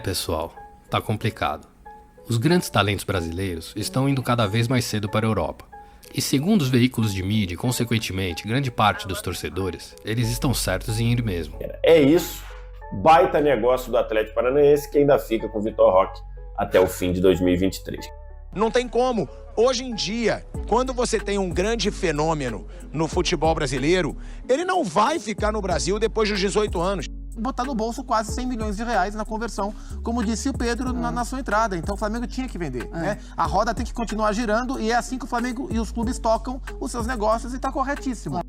Pessoal, tá complicado. Os grandes talentos brasileiros estão indo cada vez mais cedo para a Europa. E segundo os veículos de mídia e, consequentemente, grande parte dos torcedores, eles estão certos em ir mesmo. É isso. Baita negócio do Atlético Paranaense que ainda fica com o Vitor Roque até o fim de 2023. Não tem como. Hoje em dia, quando você tem um grande fenômeno no futebol brasileiro, ele não vai ficar no Brasil depois dos 18 anos. Botar no bolso quase 100 milhões de reais na conversão, como disse o Pedro na sua entrada. Então o Flamengo tinha que vender, né? A roda tem que continuar girando e é assim que o Flamengo e os clubes tocam os seus negócios e tá corretíssimo.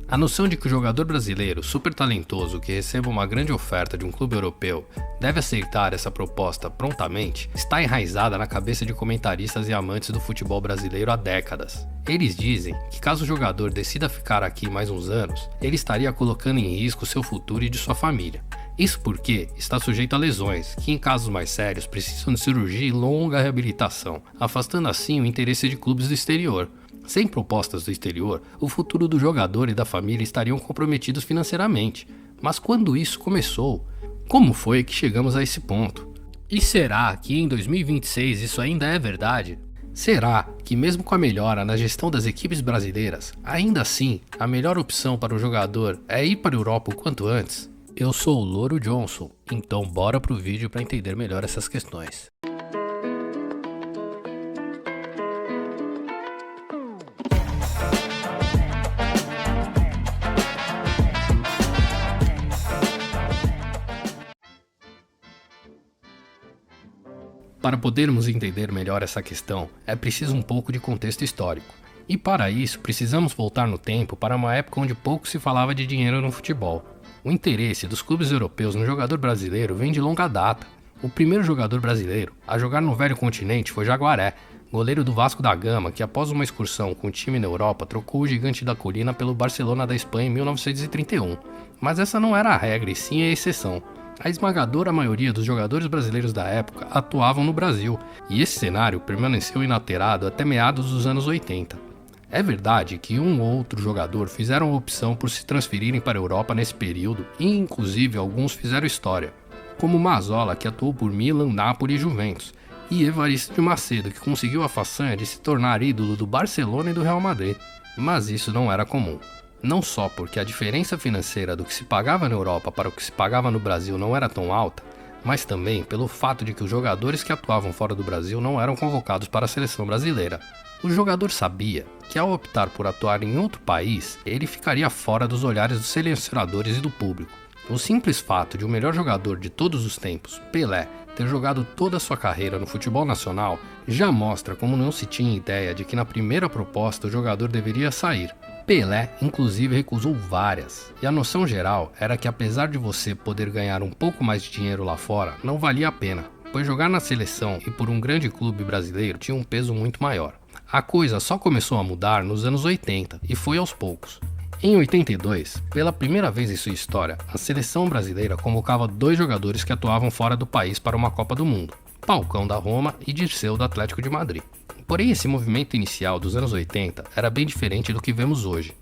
A noção de que o jogador brasileiro super talentoso que receba uma grande oferta de um clube europeu deve aceitar essa proposta prontamente está enraizada na cabeça de comentaristas e amantes do futebol brasileiro há décadas. Eles dizem que caso o jogador decida ficar aqui mais uns anos, ele estaria colocando em risco seu futuro e de sua família. Isso porque está sujeito a lesões, que em casos mais sérios precisam de cirurgia e longa reabilitação, afastando assim o interesse de clubes do exterior. Sem propostas do exterior, o futuro do jogador e da família estariam comprometidos financeiramente. Mas quando isso começou? Como foi que chegamos a esse ponto? E será que em 2026 isso ainda é verdade? Será que mesmo com a melhora na gestão das equipes brasileiras, ainda assim a melhor opção para o jogador é ir para a Europa o quanto antes? Eu sou o Louro Johnson, então bora pro vídeo para entender melhor essas questões. Para podermos entender melhor essa questão, é preciso um pouco de contexto histórico. E para isso, precisamos voltar no tempo para uma época onde pouco se falava de dinheiro no futebol. O interesse dos clubes europeus no jogador brasileiro vem de longa data. O primeiro jogador brasileiro a jogar no velho continente foi Jaguaré, goleiro do Vasco da Gama, que após uma excursão com o time na Europa trocou o Gigante da Colina pelo Barcelona da Espanha em 1931. Mas essa não era a regra e sim a exceção. A esmagadora maioria dos jogadores brasileiros da época atuavam no Brasil, e esse cenário permaneceu inalterado até meados dos anos 80. É verdade que um ou outro jogador fizeram a opção por se transferirem para a Europa nesse período, e inclusive alguns fizeram história, como Mazzola, que atuou por Milan, Napoli e Juventus, e Evaristo de Macedo, que conseguiu a façanha de se tornar ídolo do Barcelona e do Real Madrid. Mas isso não era comum. Não só porque a diferença financeira do que se pagava na Europa para o que se pagava no Brasil não era tão alta, mas também pelo fato de que os jogadores que atuavam fora do Brasil não eram convocados para a seleção brasileira. O jogador sabia que ao optar por atuar em outro país, ele ficaria fora dos olhares dos selecionadores e do público. O simples fato de o melhor jogador de todos os tempos, Pelé, ter jogado toda a sua carreira no futebol nacional, já mostra como não se tinha ideia de que na primeira proposta o jogador deveria sair. Pelé, inclusive, recusou várias, e a noção geral era que apesar de você poder ganhar um pouco mais de dinheiro lá fora, não valia a pena, pois jogar na seleção e por um grande clube brasileiro tinha um peso muito maior. A coisa só começou a mudar nos anos 80, e foi aos poucos. Em 82, pela primeira vez em sua história, a seleção brasileira convocava 2 jogadores que atuavam fora do país para uma Copa do Mundo, Falcão da Roma e Dirceu do Atlético de Madrid. Porém, esse movimento inicial dos anos 80 era bem diferente do que vemos hoje.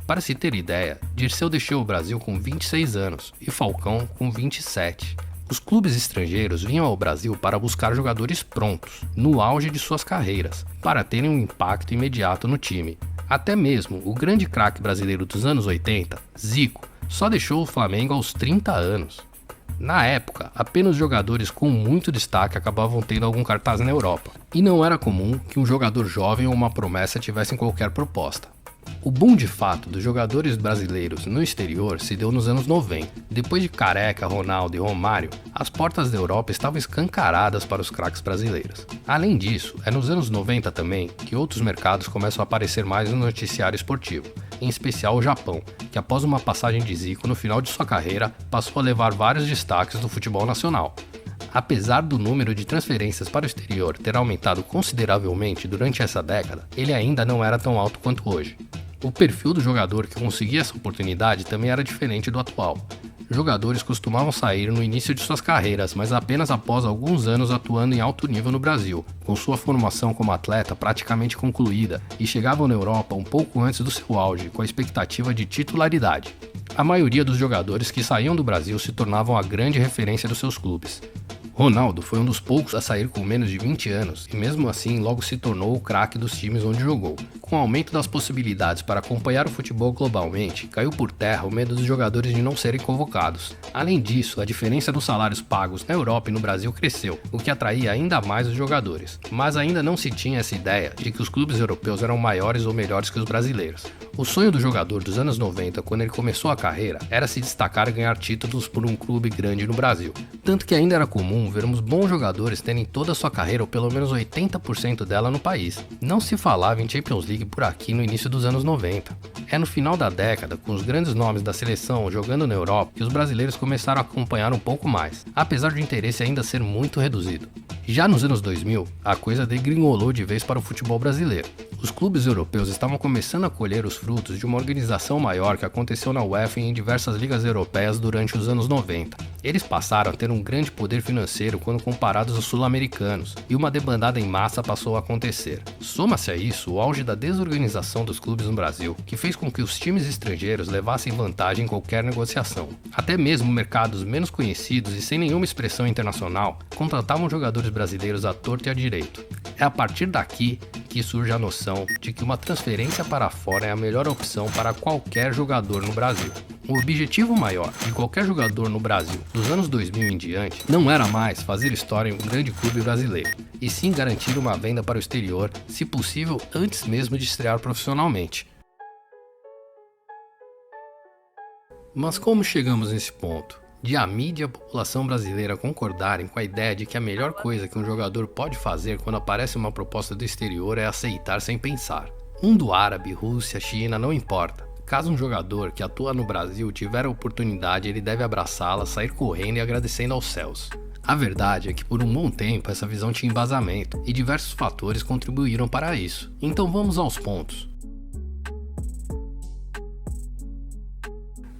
Para se ter ideia, Dirceu deixou o Brasil com 26 anos e Falcão com 27. Os clubes estrangeiros vinham ao Brasil para buscar jogadores prontos, no auge de suas carreiras, para terem um impacto imediato no time. Até mesmo o grande craque brasileiro dos anos 80, Zico, só deixou o Flamengo aos 30 anos. Na época, apenas jogadores com muito destaque acabavam tendo algum cartaz na Europa, e não era comum que um jogador jovem ou uma promessa tivessem qualquer proposta. O boom de fato dos jogadores brasileiros no exterior se deu nos anos 90. Depois de Careca, Ronaldo e Romário, as portas da Europa estavam escancaradas para os craques brasileiros. Além disso, é nos anos 90 também que outros mercados começam a aparecer mais no noticiário esportivo, em especial o Japão, que após uma passagem de Zico no final de sua carreira, passou a levar vários destaques do futebol nacional. Apesar do número de transferências para o exterior ter aumentado consideravelmente durante essa década, ele ainda não era tão alto quanto hoje. O perfil do jogador que conseguia essa oportunidade também era diferente do atual. Jogadores costumavam sair no início de suas carreiras, mas apenas após alguns anos atuando em alto nível no Brasil, com sua formação como atleta praticamente concluída, e chegavam na Europa um pouco antes do seu auge, com a expectativa de titularidade. A maioria dos jogadores que saíam do Brasil se tornavam a grande referência dos seus clubes. Ronaldo foi um dos poucos a sair com menos de 20 anos e mesmo assim logo se tornou o craque dos times onde jogou. Com o aumento das possibilidades para acompanhar o futebol globalmente, caiu por terra o medo dos jogadores de não serem convocados. Além disso, a diferença nos salários pagos na Europa e no Brasil cresceu, o que atraía ainda mais os jogadores. Mas ainda não se tinha essa ideia de que os clubes europeus eram maiores ou melhores que os brasileiros. O sonho do jogador dos anos 90, quando ele começou a carreira, era se destacar e ganhar títulos por um clube grande no Brasil. Tanto que ainda era comum vermos bons jogadores terem toda a sua carreira ou pelo menos 80% dela no país. Não se falava em Champions League por aqui no início dos anos 90. É no final da década, com os grandes nomes da seleção jogando na Europa, que os brasileiros começaram a acompanhar um pouco mais, apesar do interesse ainda ser muito reduzido. Já nos anos 2000, a coisa degringolou de vez para o futebol brasileiro. Os clubes europeus estavam começando a colher os frutos de uma organização maior que aconteceu na UEFA e em diversas ligas europeias durante os anos 90. Eles passaram a ter um grande poder financeiro quando comparados aos sul-americanos, e uma debandada em massa passou a acontecer. Soma-se a isso o auge da desorganização dos clubes no Brasil, que fez com que os times estrangeiros levassem vantagem em qualquer negociação. Até mesmo mercados menos conhecidos e sem nenhuma expressão internacional contratavam jogadores brasileiros à torto e à direito. É a partir daqui que surge a noção de que uma transferência para fora é a melhor opção para qualquer jogador no Brasil. O objetivo maior de qualquer jogador no Brasil dos anos 2000 em diante não era mais fazer história em um grande clube brasileiro, e sim garantir uma venda para o exterior, se possível antes mesmo de estrear profissionalmente. Mas como chegamos nesse ponto? De a mídia e a população brasileira concordarem com a ideia de que a melhor coisa que um jogador pode fazer quando aparece uma proposta do exterior é aceitar sem pensar. Mundo árabe, Rússia, China, não importa. Caso um jogador que atua no Brasil tiver a oportunidade, ele deve abraçá-la, sair correndo e agradecendo aos céus. A verdade é que por um bom tempo essa visão tinha embasamento, e diversos fatores contribuíram para isso. Então vamos aos pontos.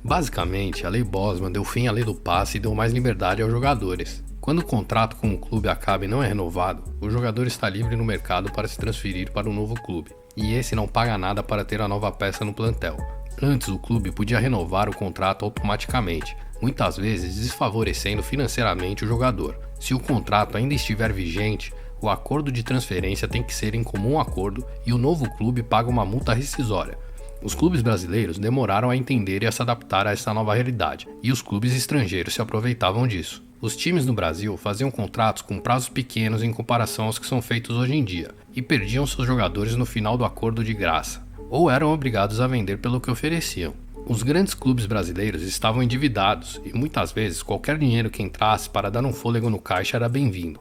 Basicamente, a Lei Bosman deu fim à lei do passe e deu mais liberdade aos jogadores. Quando o contrato com o clube acaba e não é renovado, o jogador está livre no mercado para se transferir para um novo clube, e esse não paga nada para ter a nova peça no plantel. Antes, o clube podia renovar o contrato automaticamente, muitas vezes desfavorecendo financeiramente o jogador. Se o contrato ainda estiver vigente, o acordo de transferência tem que ser em comum acordo e o novo clube paga uma multa rescisória. Os clubes brasileiros demoraram a entender e a se adaptar a essa nova realidade, e os clubes estrangeiros se aproveitavam disso. Os times no Brasil faziam contratos com prazos pequenos em comparação aos que são feitos hoje em dia, e perdiam seus jogadores no final do acordo de graça, ou eram obrigados a vender pelo que ofereciam. Os grandes clubes brasileiros estavam endividados, e muitas vezes qualquer dinheiro que entrasse para dar um fôlego no caixa era bem-vindo.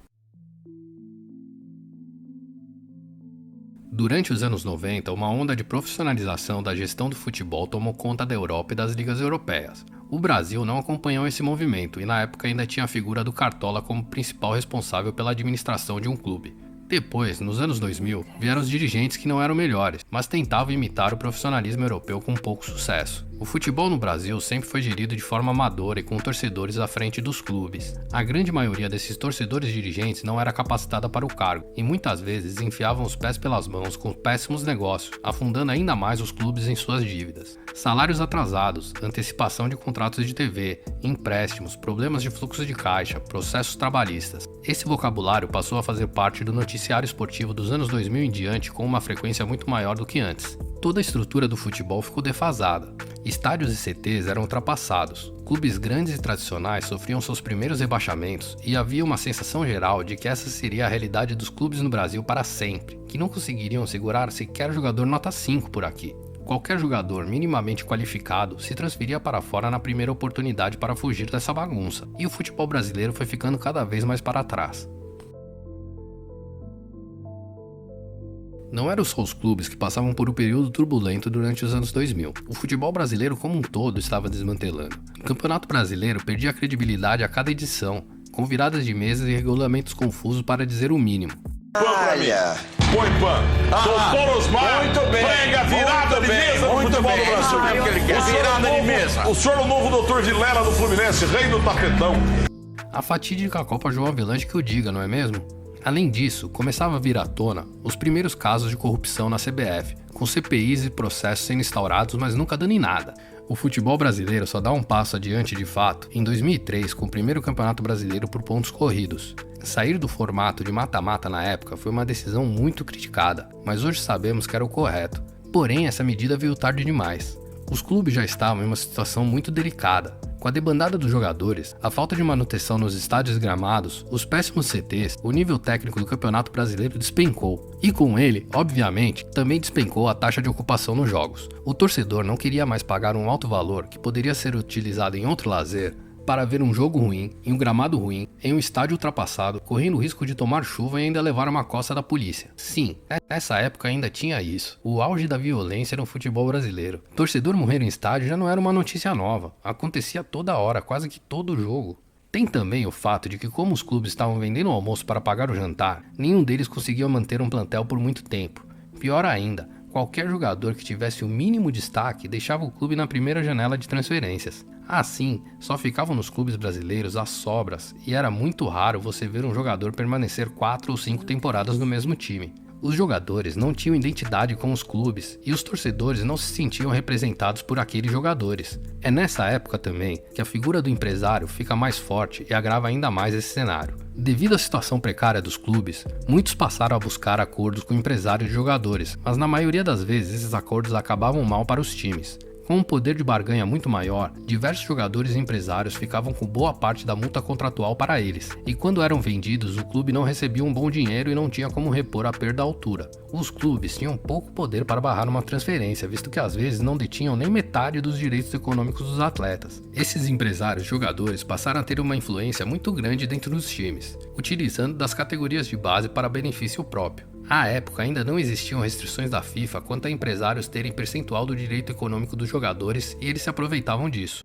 Durante os anos 90, uma onda de profissionalização da gestão do futebol tomou conta da Europa e das ligas europeias. O Brasil não acompanhou esse movimento e na época ainda tinha a figura do Cartola como principal responsável pela administração de um clube. Depois, nos anos 2000, vieram os dirigentes que não eram melhores, mas tentavam imitar o profissionalismo europeu com pouco sucesso. O futebol no Brasil sempre foi gerido de forma amadora e com torcedores à frente dos clubes. A grande maioria desses torcedores dirigentes não era capacitada para o cargo, e muitas vezes enfiavam os pés pelas mãos com péssimos negócios, afundando ainda mais os clubes em suas dívidas. Salários atrasados, antecipação de contratos de TV, empréstimos, problemas de fluxo de caixa, processos trabalhistas. Esse vocabulário passou a fazer parte do noticiário esportivo dos anos 2000 em diante com uma frequência muito maior do que antes. Toda a estrutura do futebol ficou defasada. Estádios e CTs eram ultrapassados. Clubes grandes e tradicionais sofriam seus primeiros rebaixamentos e havia uma sensação geral de que essa seria a realidade dos clubes no Brasil para sempre, que não conseguiriam segurar sequer jogador nota 5 por aqui. Qualquer jogador minimamente qualificado se transferia para fora na primeira oportunidade para fugir dessa bagunça, e o futebol brasileiro foi ficando cada vez mais para trás. Não eram só os clubes que passavam por um período turbulento durante os anos 2000. O futebol brasileiro como um todo estava desmantelando. O Campeonato Brasileiro perdia credibilidade a cada edição, com viradas de mesas e regulamentos confusos para dizer o mínimo. Olha! Põe pan. Doutor Osmar, muito bem, prega virada de mesa no futebol do Brasil. Virada de mesa. O senhor é o novo doutor Vilela do Fluminense, rei do tapetão. A fatídica Copa João Avelange que o diga, não é mesmo? Além disso, começava a vir à tona os primeiros casos de corrupção na CBF, com CPIs e processos sendo instaurados, mas nunca dando em nada. O futebol brasileiro só dá um passo adiante de fato em 2003 com o primeiro campeonato brasileiro por pontos corridos. Sair do formato de mata-mata na época foi uma decisão muito criticada, mas hoje sabemos que era o correto. Porém, essa medida veio tarde demais. Os clubes já estavam em uma situação muito delicada. Com a debandada dos jogadores, a falta de manutenção nos estádios e gramados, os péssimos CTs, o nível técnico do Campeonato Brasileiro despencou. E com ele, obviamente, também despencou a taxa de ocupação nos jogos. O torcedor não queria mais pagar um alto valor que poderia ser utilizado em outro lazer para ver um jogo ruim, em um gramado ruim, em um estádio ultrapassado, correndo o risco de tomar chuva e ainda levar uma coça da polícia. Sim, nessa época ainda tinha isso. O auge da violência no futebol brasileiro. Torcedor morrer em estádio já não era uma notícia nova. Acontecia toda hora, quase que todo jogo. Tem também o fato de que, como os clubes estavam vendendo o almoço para pagar o jantar, nenhum deles conseguia manter um plantel por muito tempo. Pior ainda, qualquer jogador que tivesse o mínimo destaque deixava o clube na primeira janela de transferências. Assim, só ficavam nos clubes brasileiros as sobras e era muito raro você ver um jogador permanecer 4 ou 5 temporadas no mesmo time. Os jogadores não tinham identidade com os clubes e os torcedores não se sentiam representados por aqueles jogadores. É nessa época também que a figura do empresário fica mais forte e agrava ainda mais esse cenário. Devido à situação precária dos clubes, muitos passaram a buscar acordos com empresários de jogadores, mas na maioria das vezes esses acordos acabavam mal para os times. Com um poder de barganha muito maior, diversos jogadores e empresários ficavam com boa parte da multa contratual para eles, e quando eram vendidos, o clube não recebia um bom dinheiro e não tinha como repor a perda à altura. Os clubes tinham pouco poder para barrar uma transferência, visto que às vezes não detinham nem metade dos direitos econômicos dos atletas. Esses empresários e jogadores passaram a ter uma influência muito grande dentro dos times, utilizando das categorias de base para benefício próprio. À época ainda não existiam restrições da FIFA quanto a empresários terem percentual do direito econômico dos jogadores e eles se aproveitavam disso.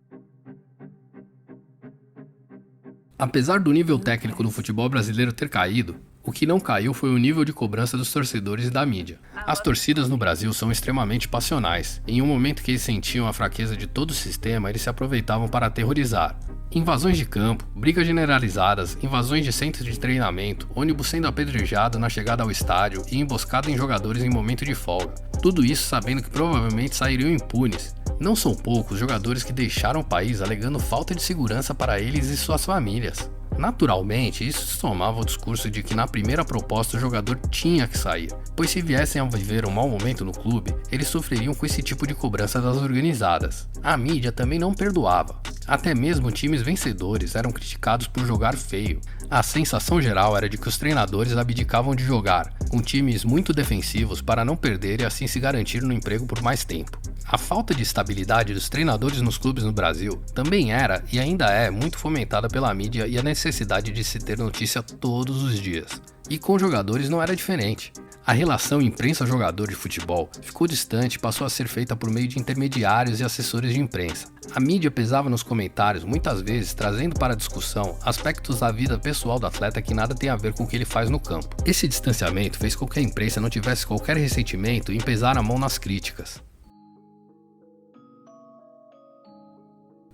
Apesar do nível técnico do futebol brasileiro ter caído, o que não caiu foi o nível de cobrança dos torcedores e da mídia. As torcidas no Brasil são extremamente passionais. Em um momento que eles sentiam a fraqueza de todo o sistema, eles se aproveitavam para aterrorizar. Invasões de campo, brigas generalizadas, invasões de centros de treinamento, ônibus sendo apedrejado na chegada ao estádio e emboscada em jogadores em momento de folga. Tudo isso sabendo que provavelmente sairiam impunes. Não são poucos os jogadores que deixaram o país alegando falta de segurança para eles e suas famílias. Naturalmente, isso se somava ao discurso de que na primeira proposta o jogador tinha que sair, pois se viessem a viver um mau momento no clube, eles sofreriam com esse tipo de cobrança das organizadas. A mídia também não perdoava. Até mesmo times vencedores eram criticados por jogar feio. A sensação geral era de que os treinadores abdicavam de jogar, com times muito defensivos para não perder e assim se garantir no emprego por mais tempo. A falta de estabilidade dos treinadores nos clubes no Brasil também era e ainda é muito fomentada pela mídia e a necessidade de se ter notícia todos os dias. E com jogadores não era diferente. A relação imprensa-jogador de futebol ficou distante e passou a ser feita por meio de intermediários e assessores de imprensa. A mídia pesava nos comentários, muitas vezes trazendo para a discussão aspectos da vida pessoal do atleta que nada tem a ver com o que ele faz no campo. Esse distanciamento fez com que a imprensa não tivesse qualquer ressentimento em pesar a mão nas críticas.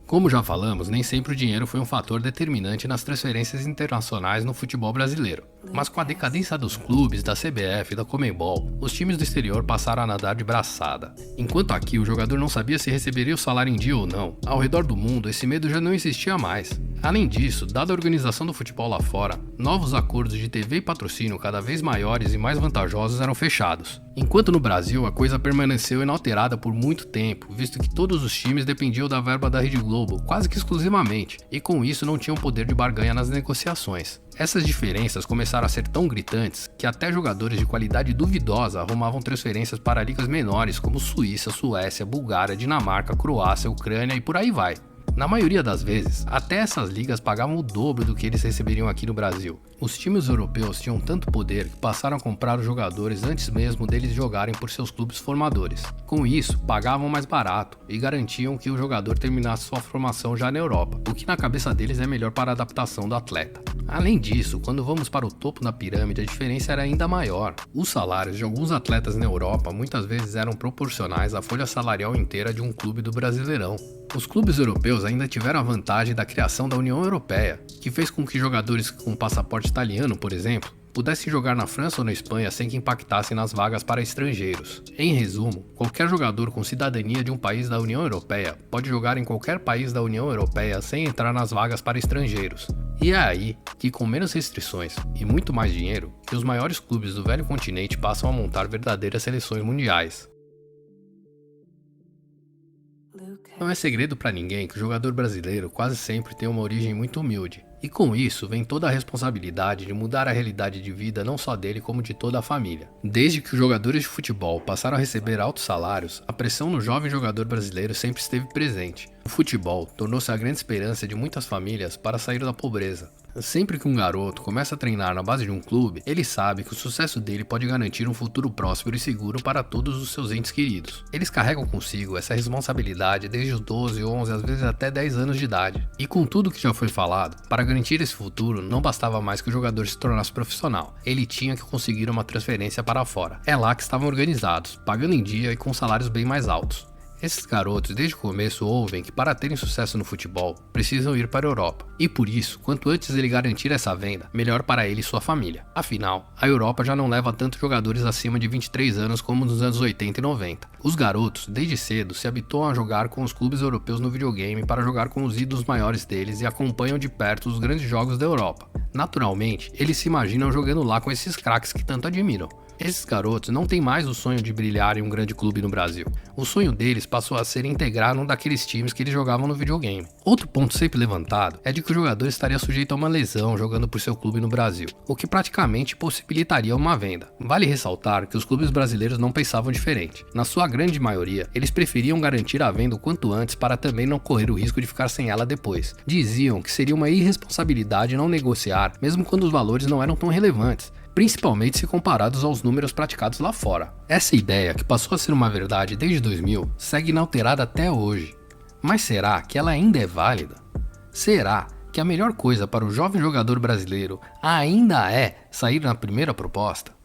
Como já falamos, nem sempre o dinheiro foi um fator determinante nas transferências internacionais no futebol brasileiro. Mas com a decadência dos clubes, da CBF e da Conmebol, os times do exterior passaram a nadar de braçada. Enquanto aqui o jogador não sabia se receberia o salário em dia ou não, ao redor do mundo esse medo já não existia mais. Além disso, dada a organização do futebol lá fora, novos acordos de TV e patrocínio cada vez maiores e mais vantajosos eram fechados. Enquanto no Brasil a coisa permaneceu inalterada por muito tempo, visto que todos os times dependiam da verba da Rede Globo, quase que exclusivamente, e com isso não tinham poder de barganha nas negociações. Essas diferenças começaram a ser tão gritantes que até jogadores de qualidade duvidosa arrumavam transferências para ligas menores como Suíça, Suécia, Bulgária, Dinamarca, Croácia, Ucrânia e por aí vai. Na maioria das vezes, até essas ligas pagavam o dobro do que eles receberiam aqui no Brasil. Os times europeus tinham tanto poder que passaram a comprar os jogadores antes mesmo deles jogarem por seus clubes formadores. Com isso, pagavam mais barato e garantiam que o jogador terminasse sua formação já na Europa, o que na cabeça deles é melhor para a adaptação do atleta. Além disso, quando vamos para o topo da pirâmide, a diferença era ainda maior. Os salários de alguns atletas na Europa muitas vezes eram proporcionais à folha salarial inteira de um clube do Brasileirão. Os clubes europeus ainda tiveram a vantagem da criação da União Europeia, que fez com que jogadores com passaporte italiano, por exemplo, pudessem jogar na França ou na Espanha sem que impactassem nas vagas para estrangeiros. Em resumo, qualquer jogador com cidadania de um país da União Europeia pode jogar em qualquer país da União Europeia sem entrar nas vagas para estrangeiros. E é aí que, com menos restrições e muito mais dinheiro, que os maiores clubes do velho continente passam a montar verdadeiras seleções mundiais. Não é segredo para ninguém que o jogador brasileiro quase sempre tem uma origem muito humilde, e com isso vem toda a responsabilidade de mudar a realidade de vida não só dele como de toda a família. Desde que os jogadores de futebol passaram a receber altos salários, a pressão no jovem jogador brasileiro sempre esteve presente. O futebol tornou-se a grande esperança de muitas famílias para sair da pobreza. Sempre que um garoto começa a treinar na base de um clube, ele sabe que o sucesso dele pode garantir um futuro próspero e seguro para todos os seus entes queridos. Eles carregam consigo essa responsabilidade desde os 12, 11, às vezes até 10 anos de idade. E com tudo que já foi falado, para garantir esse futuro não bastava mais que o jogador se tornasse profissional, ele tinha que conseguir uma transferência para fora. É lá que estavam organizados, pagando em dia e com salários bem mais altos. Esses garotos desde o começo ouvem que para terem sucesso no futebol, precisam ir para a Europa. E por isso, quanto antes ele garantir essa venda, melhor para ele e sua família. Afinal, a Europa já não leva tantos jogadores acima de 23 anos como nos anos 80 e 90. Os garotos, desde cedo, se habituam a jogar com os clubes europeus no videogame para jogar com os ídolos maiores deles e acompanham de perto os grandes jogos da Europa. Naturalmente, eles se imaginam jogando lá com esses craques que tanto admiram. Esses garotos não têm mais o sonho de brilhar em um grande clube no Brasil. O sonho deles passou a ser integrar um daqueles times que eles jogavam no videogame. Outro ponto sempre levantado é de que o jogador estaria sujeito a uma lesão jogando por seu clube no Brasil, o que praticamente possibilitaria uma venda. Vale ressaltar que os clubes brasileiros não pensavam diferente. Na sua grande maioria, eles preferiam garantir a venda o quanto antes para também não correr o risco de ficar sem ela depois. Diziam que seria uma irresponsabilidade não negociar, mesmo quando os valores não eram tão relevantes, principalmente se comparados aos números praticados lá fora. Essa ideia, que passou a ser uma verdade desde 2000, segue inalterada até hoje. Mas será que ela ainda é válida? Será que a melhor coisa para o jovem jogador brasileiro ainda é sair na primeira proposta?